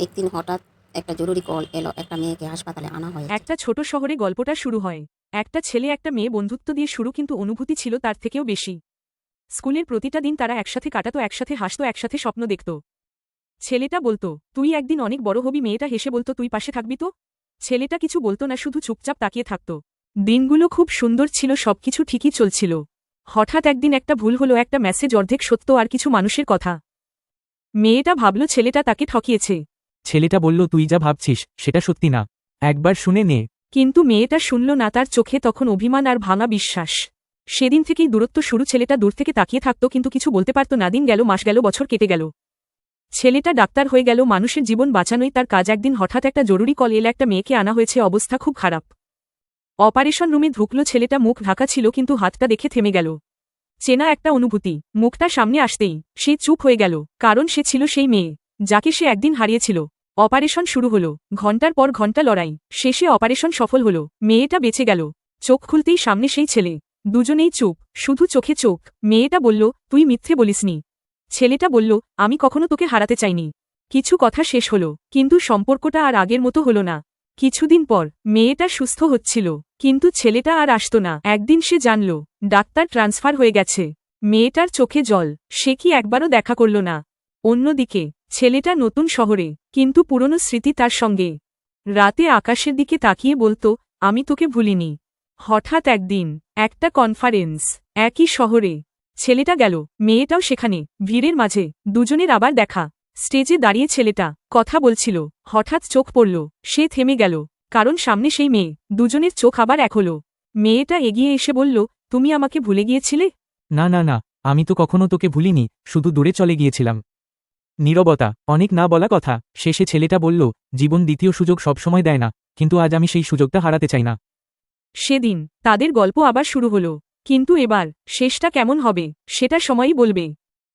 একদিন হঠাৎ একটা জরুরি কল এলো, একটা মেয়েকে হাসপাতালে আনা হয়েছে। একটা ছোট শহরে গল্পটা শুরু হয়। একটা ছেলে একটা মেয়ে, বন্ধুত্ব দিয়ে শুরু, কিন্তু অনুভূতি ছিল তার থেকেও বেশি। স্কুলের প্রতিটা দিন তারা একসাথে কাটাতো, একসাথে হাসতো, একসাথে স্বপ্ন দেখত। ছেলেটা বলতো, তুই একদিন অনেক বড় হবি। মেয়েটা হেসে বলতো, তুই পাশে থাকবি তো? ছেলেটা কিছু বলতো না, শুধু চুপচাপ তাকিয়ে থাকত। দিনগুলো খুব সুন্দর ছিল, সবকিছু ঠিকই চলছিল। হঠাৎ একদিন একটা ভুল হলো, একটা মেসেজ অর্ধেক সত্য আর কিছু মানুষের কথা। মেয়েটা ভাবল ছেলেটা তাকে ঠকিয়েছে। ছেলেটা বলল, তুই যা ভাবছিস সেটা সত্যি না, একবার শুনে নে। কিন্তু মেয়েটা শুনল না, তার চোখে তখন অভিমান আর ভাঙা বিশ্বাস। সেদিন থেকেই দূরত্ব শুরু। ছেলেটা দূর থেকে তাকিয়ে থাকত, কিন্তু কিছু বলতে পারত না। দিন গেল, মাস গেল, বছর কেটে গেল। ছেলেটা ডাক্তার হয়ে গেল, মানুষের জীবন বাঁচানোই তার কাজ। একদিন হঠাৎ একটা জরুরি কল এলে, একটা মেয়েকে আনা হয়েছে, অবস্থা খুব খারাপ। অপারেশন রুমে ঢুকল, ছেলেটা মুখ ঢাকা ছিল, কিন্তু হাতটা দেখে থেমে গেল। চেনা একটা অনুভূতি মুখটা সামনে আসতেই সে চুপ হয়ে গেল, কারণ সে ছিল সেই মেয়ে যাকে সে একদিন হারিয়েছিল। অপারেশন শুরু হলো, ঘন্টার পর ঘন্টা লড়াই। শেষে অপারেশন সফল হলো, মেয়েটা বেঁচে গেল। চোখ খুলতেই সামনে সেই ছেলে। দুজনেই চুপ, শুধু চোখে চোখ। মেয়েটা বলল, তুই মিথ্যে বলিসনি। ছেলেটা বলল, আমি কখনো তোকে হারাতে চাইনি। কিছু কথা শেষ হলো, কিন্তু সম্পর্কটা আর আগের মতো হলো না। কিছুদিন পর মেয়েটা সুস্থ হচ্ছিল, কিন্তু ছেলেটা আর আসতো না। একদিন সে জানল ডাক্তার ট্রান্সফার হয়ে গেছে। মেয়েটার চোখে জল, সে কি একবারও দেখা করল না। অন্যদিকে ছেলেটা নতুন শহরে, কিন্তু পুরনো স্মৃতি তার সঙ্গে। রাতে আকাশের দিকে তাকিয়ে বলতো, আমি তোকে ভুলিনি। হঠাৎ একদিন একটা কনফারেন্স, একই শহরে। ছেলেটা গেল, মেয়েটাও সেখানে। ভিড়ের মাঝে দুজনের আবার দেখা। স্টেজে দাঁড়িয়ে ছেলেটা কথা বলছিল, হঠাৎ চোখ পড়ল। সে থেমে গেল, কারণ সামনে সেই মেয়ে। দুজনের চোখ আবার এক হল। মেয়েটা এগিয়ে এসে বলল, তুমি আমাকে ভুলে গিয়েছিলে? না না না, আমি তো কখনো তোকে ভুলিনি, শুধু দূরে চলে গিয়েছিলাম। নীরবতা, অনেক না বলা কথা। শেষে ছেলেটা বলল, জীবন দ্বিতীয় সুযোগ সবসময় দেয় না, কিন্তু আজ আমি সেই সুযোগটা হারাতে চাই না। সেদিন তাদের গল্প আবার শুরু হলো, কিন্তু এবার শেষটা কেমন হবে সেটা সময়ই বলবে।